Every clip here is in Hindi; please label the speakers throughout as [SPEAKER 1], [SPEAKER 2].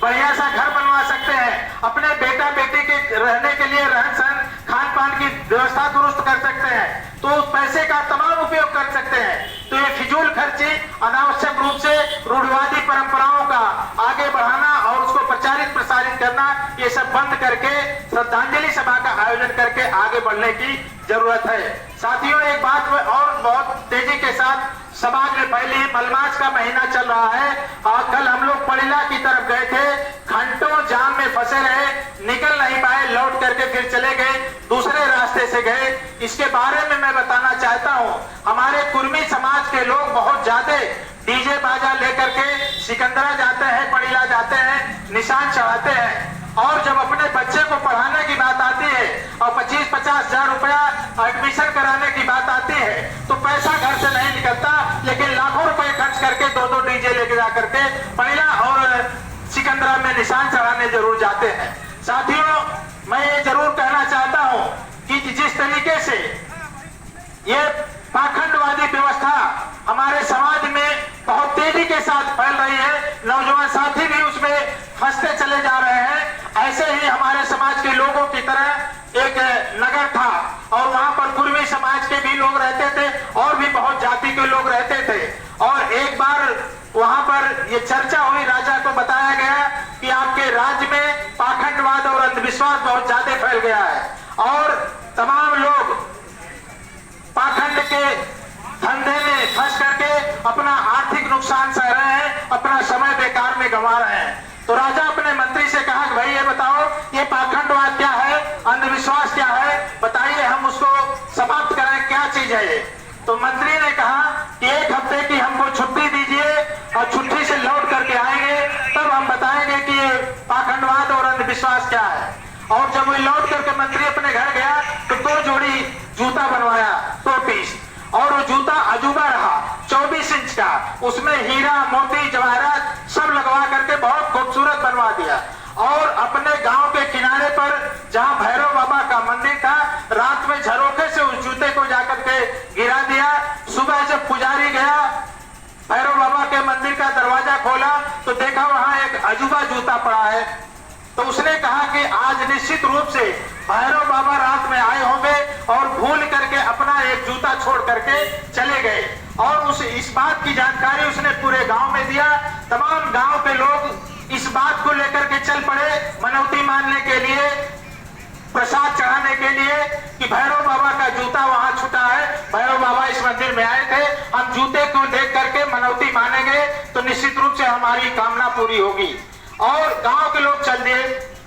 [SPEAKER 1] बढ़िया सा घर बनवा सकते हैं, अपने बेटा बेटी के रहने के लिए रहन सहन खान पान की व्यवस्था दुरुस्त कर सकते हैं, तो उस पैसे का तमाम उपयोग कर सकते हैं। तो ये फिजूल खर्ची, अनावश्यक रूप से रूढ़िवादी परंपराओं का आगे बढ़ाना और उसको प्रचारित प्रसारित करना, ये सब बंद करके श्रद्धांजलि सभा का आयोजन करके आगे बढ़ने की जरूरत है। साथियों, एक बात और बहुत तेजी के साथ, समाज में पहले ही मलमास का महीना चल रहा है और कल हम लोग पड़िला की तरफ गए थे, घंटों जाम में फंसे रहे, निकल नहीं पाए, लौट करके फिर चले गए, दूसरे रास्ते से गए। इसके बारे में मैं बताना चाहता हूँ, हमारे कुर्मी समाज के लोग बहुत ज्यादा डीजे बाजा लेकर के सिकंदरा जाते हैं, पड़िला जाते हैं, निशान चढ़ाते हैं, और जब अपने बच्चे को पढ़ाने की बात आती है और 25-50 हजार रुपया एडमिशन कराने की बात आती है तो पैसा घर से नहीं निकलता, लेकिन लाखों रुपए खर्च करके 2-2 डीजे लेके जा करके पड़िला और सिकंदरा में निशान चढ़ाने जरूर जाते हैं। साथियों, मैं ये जरूर कहना चाहता हूँ कि जिस तरीके से ये पाखंडवादी व्यवस्था हमारे समाज में बहुत तेजी के साथ फैल रही है, नौजवान साथी भी उसमें फंसते चले जा रहे हैं, ऐसे ही हमारे समाज के लोगों की तरह एक नगर था और वहां पर कुर्मी समाज के भी लोग रहते थे और भी बहुत जाति के लोग रहते थे। और एक बार वहां पर ये चर्चा हुई, राजा को बताया गया कि आपके राज्य में पाखंडवाद और अंधविश्वास बहुत ज्यादा फैल गया है और तमाम लोग पाखंड के धंधे में फंस करके अपना आर्थिक नुकसान सह रहे हैं, अपना समय बेकार में गंवा रहे हैं। तो राजा अपने मंत्री से कहा कि भाई ये बताओ, ये पाखंडवाद क्या है, अंधविश्वास क्या है, बताइए, हम उसको समाप्त करें, क्या चीज है ये। तो मंत्री ने कहा कि 1 हफ्ते की हमको छुट्टी दीजिए और छुट्टी से लौट करके आएंगे, तब हम बताएंगे कि ये पाखंडवाद और अंधविश्वास क्या है। और जब वो लौट करके मंत्री अपने घर गया तो 2 जोड़ी जूता बनवाया, 2 पीस, और वो जूता अजूबा रहा, 24 इंच का, उसमें हीरा मोती जवाहरात सब लगवा करके बहुत खूबसूरत बनवा दिया। और अपने गांव के किनारे पर जहां भैरव बाबा का मंदिर था, रात में झरोखे से उस जूते को जाकर के गिरा दिया। सुबह जब पुजारी गया, भैरव बाबा के मंदिर का दरवाजा खोला तो देखा वहां एक अजूबा जूता पड़ा है। तो उसने कहा कि आज निश्चित रूप से भैरव बाबा रात में आए होंगे और भूल करके अपना एक जूता छोड़ करके चले गए। और इस बात की जानकारी उसने पूरे गांव में दिया। तमाम गांव के लोग इस बात को लेकर के चल पड़े मनौती मानने के लिए, प्रसाद चढ़ाने के लिए कि भैरव बाबा का जूता वहां छूटा है, भैरव बाबा इस मंदिर में आए थे, हम जूते को देख करके मनौती मानेंगे तो निश्चित रूप से हमारी कामना पूरी होगी। और गांव के लोग चल दिए,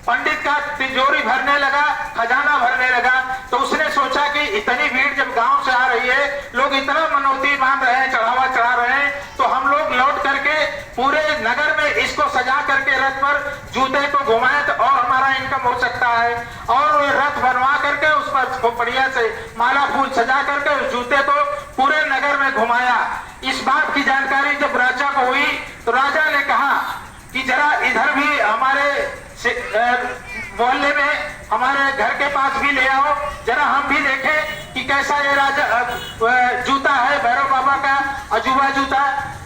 [SPEAKER 1] पंडित का तिजोरी भरने लगा, खजाना भरने लगा। तो उसने सोचा कि इतनी भीड़ जब गांव से आ रही है, लोग इतना मनौती मान रहे हैं, चढ़ावा चढ़ा रहे हैं, तो हम लोग लौट करके पूरे नगर में इसको सजा करके रथ पर जूते को घुमाए तो और हमारा इनकम हो सकता है। और रथ बनवा करके उस पर खोपड़िया से माला फूल सजा करके उस जूते को पूरे नगर में घुमाया। इस बात की जानकारी जब राजा को हुई तो राजा ने कहा कि जरा इधर भी हमारे मोहल्ले में, हमारे घर के पास भी ले आओ, जरा हम भी देखें कि कैसा ये राजा जूता है भैरव बाबा का अजूबा जूता।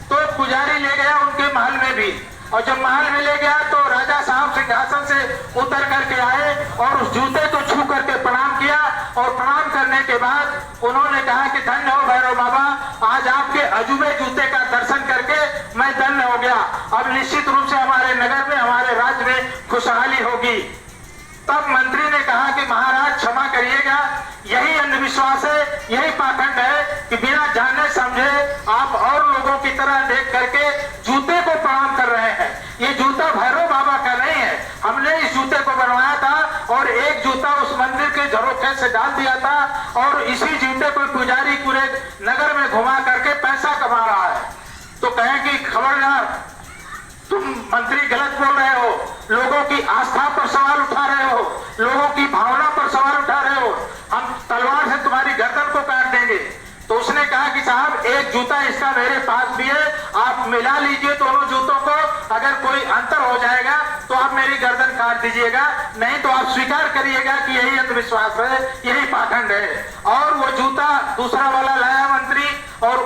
[SPEAKER 1] तो पुजारी ले गया उनके महल में भी, और जब महल में ले गया तो राजा साहब सिंहासन से उतर करके आए और उस जूते को छू करके प्रणाम किया। और प्रणाम करने के बाद उन्होंने कहा कि धन्य हो भैरव बाबा, आज आपके अजूबे जूते का दर्शन करके मैं धन्य हो गया, अब निश्चित रूप से हमारे नगर में, हमारे राज्य में खुशहाली होगी। तब मंत्री ने कहा कि महाराज क्षमा करिएगा, यही अंधविश्वास है, यही पाखंड है कि बिना जाने समझे आप और लोगों की तरह देख करके जूते को प्रणाम कर रहे हैं। ये जूता भैरव बाबा का नहीं है, हमने इस जूते को बनवाया था और एक जूता उस मंदिर के झरोखे से डाल दिया था और इसी जूते को पुजारी पूरे नगर में घुमा करके पैसा कमा रहा है। तो कहें कि खबरदार, तुम मंत्री गलत बोल रहे हो, लोगों की आस्था पर सवाल उठा रहे हो, लोगों की भावना पर सवाल उठा रहे हो, हम तलवार से तुम्हारी गर्दन को काट देंगे। तो उसने कहा कि साहब एक जूता इसका मेरे पास भी है, आप मिला लीजिए दोनों जूतों को, अगर कोई अंतर हो जाएगा तो आप मेरी गर्दन काट दीजिएगा, नहीं तो आप स्वीकार करिएगा कि यही अंधविश्वास है, यही पाखंड है। और वो जूता दूसरा वाला लाया मंत्री और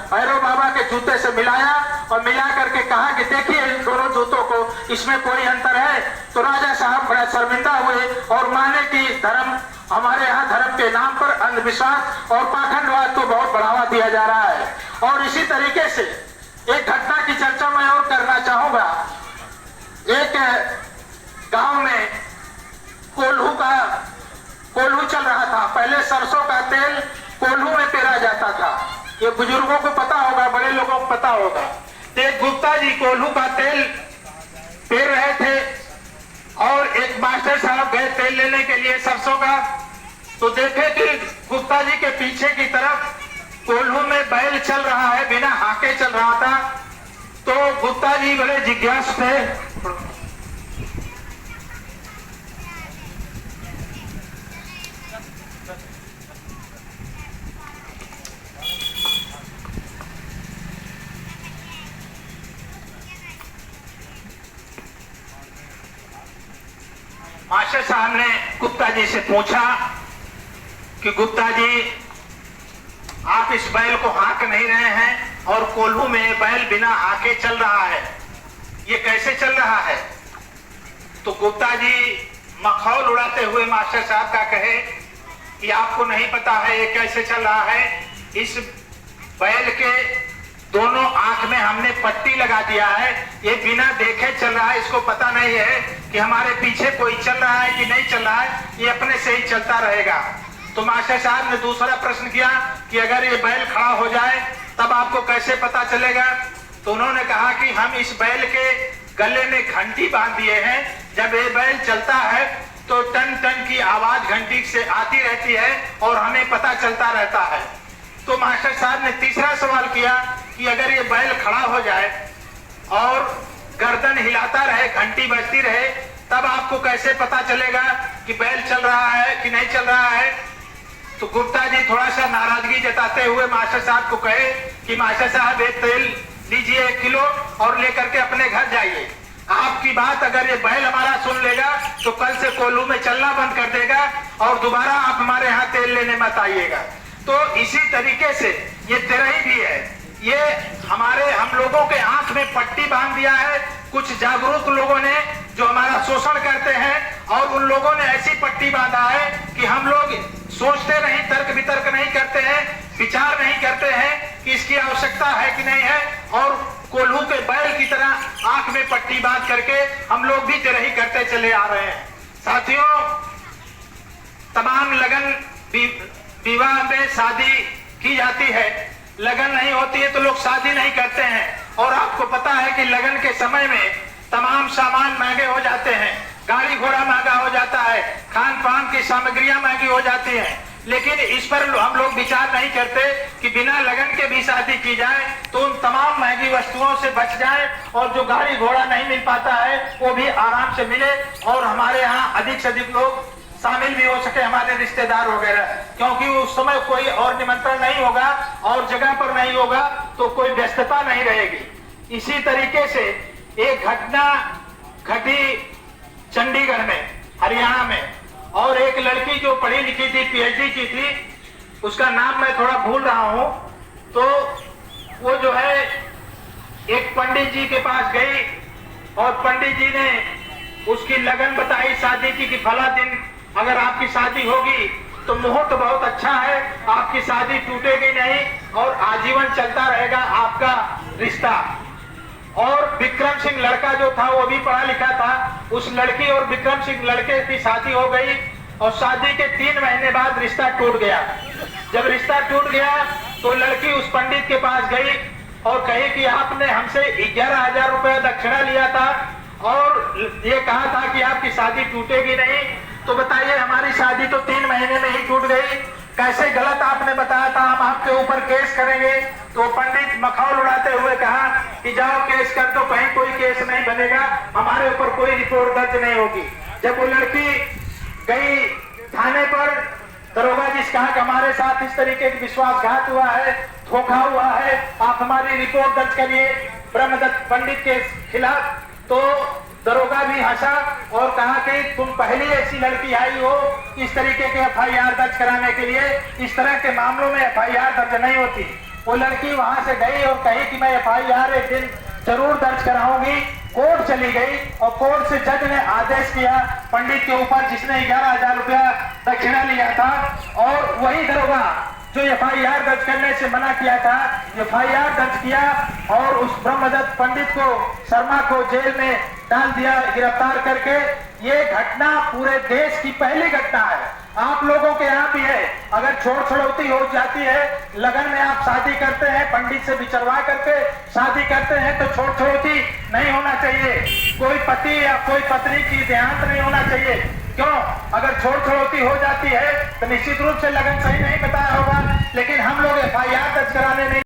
[SPEAKER 1] भैरव बाबा के जूते से मिलाया और मिला करके कहा कि देखिए इन दोनों जूतों को, इसमें कोई अंतर है। तो राजा साहब बड़ा शर्मिंदा हुए और माने कि धर्म, हमारे यहाँ धर्म के नाम पर अंधविश्वास और पाखंडवाद को बहुत बढ़ावा दिया जा रहा है। और इसी तरीके से एक घटना की चर्चा मैं और करना चाहूंगा। एक गांव में कोल्हू चल रहा था। पहले सरसों का तेल कोल्हू में पेरा जाता था, ये बुजुर्गों को पता होगा, बड़े लोगों को पता होगा। तो एक गुप्ता जी कोल्हू का तेल पेर रहे थे और एक मास्टर साहब गए तेल लेने के लिए सरसों का। तो देखे कि गुप्ता जी के पीछे की तरफ कोल्हू में बैल चल रहा है, बिना हाके चल रहा था। तो गुप्ता जी बड़े जिज्ञासु थे। मास्टर साहब ने गुप्ता जी से पूछा कि गुप्ता जी, आप इस बैल को हाँक नहीं रहे हैं और कोल्हू में बैल बिना हाके चल रहा है, ये कैसे चल रहा है? तो गुप्ता जी मखौल उड़ाते हुए मास्टर साहब का कहे कि आपको नहीं पता है ये कैसे चल रहा है। इस बैल के दोनों आंख में हमने पट्टी लगा दिया है, ये बिना देखे चल रहा है, इसको पता नहीं है कि हमारे पीछे कोई चल रहा है कि नहीं चल रहा है, ये अपने से ही चलता रहेगा। तो मास्टर साहब ने दूसरा प्रश्न किया कि अगर ये बैल खड़ा हो जाए तब आपको कैसे पता चलेगा? तो उन्होंने कहा कि हम इस बैल के गले में घंटी बांध दिए हैं, जब ये बैल चलता है तो टन टन की आवाज घंटी से आती रहती है और हमें पता चलता रहता है। तो मास्टर साहब ने तीसरा सवाल किया कि अगर ये बैल खड़ा हो जाए और गर्दन हिलाता रहे, घंटी बजती रहे, तब आपको कैसे पता चलेगा कि बैल चल रहा है कि नहीं चल रहा है? तो गुप्ता जी थोड़ा सा नाराजगी जताते हुए मास्टर साहब को कहे कि मास्टर साहब एक तेल लीजिए 1 किलो और लेकर के अपने घर जाइए। आपकी बात अगर ये बैल हमारा सुन लेगा तो कल से कोल्हू में चलना बंद कर देगा और दोबारा आप हमारे यहाँ तेल लेने मत आइएगा। तो इसी तरीके से ये तिरही भी है, ये हम लोगों के आंख में पट्टी बांध दिया है कुछ जागरूक लोगों ने जो हमारा शोषण करते हैं, और उन लोगों ने ऐसी पट्टी बांधा है कि हम लोग सोचते नहीं, तर्क वितर्क नहीं करते हैं, विचार नहीं करते हैं कि इसकी आवश्यकता है कि नहीं है, और कोल्हू के बैल की तरह आंख में पट्टी बांध करके हम लोग भी तिरही करते चले आ रहे हैं। साथियों, तमाम लगन विवाह में शादी की जाती है, लगन नहीं होती है तो लोग शादी नहीं करते हैं। और आपको पता है कि लगन के समय में तमाम सामान महंगे हो जाते हैं, गाड़ी घोड़ा महंगा हो जाता है, खान पान की सामग्रियां महंगी हो जाती हैं। लेकिन इस पर हम लोग विचार नहीं करते कि बिना लगन के भी शादी की जाए तो उन तमाम महंगी वस्तुओं से बच जाए और जो गाड़ी घोड़ा नहीं मिल पाता है वो भी आराम से मिले और हमारे यहाँ अधिक से अधिक लोग शामिल भी हो सके, हमारे रिश्तेदार वगैरह, क्योंकि उस समय कोई और निमंत्रण नहीं होगा और जगह पर नहीं होगा तो कोई व्यस्तता नहीं रहेगी। इसी तरीके से एक घटना घटी चंडीगढ़ में, हरियाणा में, और एक लड़की जो पढ़ी लिखी थी, पीएचडी की थी, उसका नाम मैं थोड़ा भूल रहा हूं, तो वो जो है एक पंडित जी के पास गई और पंडित जी ने उसकी लगन बताई शादी की कि फला दिन अगर आपकी शादी होगी तो मुहूर्त बहुत अच्छा है, आपकी शादी टूटेगी नहीं और आजीवन चलता रहेगा आपका रिश्ता। और विक्रम सिंह लड़का जो था वो भी पढ़ा लिखा था, उस लड़की और विक्रम सिंह लड़के की शादी हो गई और शादी के 3 महीने बाद रिश्ता टूट गया। जब रिश्ता टूट गया तो लड़की उस पंडित के पास गई और कही कि आपने हमसे 11,000 रुपया दक्षिणा लिया था और ये कहा था कि आपकी शादी टूटेगी नहीं, तो बताइए हमारी शादी तो 3 महीने में ही टूट गई, कैसे गलत आपने बताया था, हम आपके ऊपर केस करेंगे। तो पंडित मखौल उड़ाते हुए कहा कि जाओ केस कर दो, कहीं कोई केस नहीं बनेगा, हमारे ऊपर कोई रिपोर्ट दर्ज नहीं होगी। जब वो लड़की गई थाने पर, दरोगा जी से कहा कि हमारे साथ इस तरीके की विश्वासघात हुआ है, धोखा हुआ है, आप हमारी रिपोर्ट दर्ज करिए ब्रह्मदत्त पंडित के खिलाफ। तो दरोगा भी हंसा और कहा कि तुम पहली ऐसी लड़की आई हो इस तरीके के FIR दर्ज कराने के लिए, इस तरह के मामलों में FIR दर्ज नहीं होती। वो लड़की वहां से गई और कही कि मैं FIR एक दिन जरूर दर्ज कराऊंगी। कोर्ट चली गई और कोर्ट से जज ने आदेश किया पंडित के ऊपर, जिसने 11,000 रुपया दक्षिणा लिया था, और वही दरोगा जो FIR दर्ज करने से मना किया था, FIR दर्ज किया और उस ब्रह्मदत्त पंडित को, शर्मा को जेल में डाल दिया गिरफ्तार करके। ये घटना पूरे देश की पहली घटना है। आप लोगों के यहाँ भी है। अगर छोड़ छड़ौती हो जाती है, लगन में आप शादी करते हैं, पंडित से विचरवा करके शादी करते हैं, तो छोड़ छड़ौती नहीं होना चाहिए। कोई पति या कोई पत्नी की देहांत नहीं होना चाहिए। क्यों? अगर छोड़ छड़ौती हो जाती है तो निश्चित रूप से लगन सही नहीं बताया होगा, लेकिन हम लोग FIR दर्ज कराने नहीं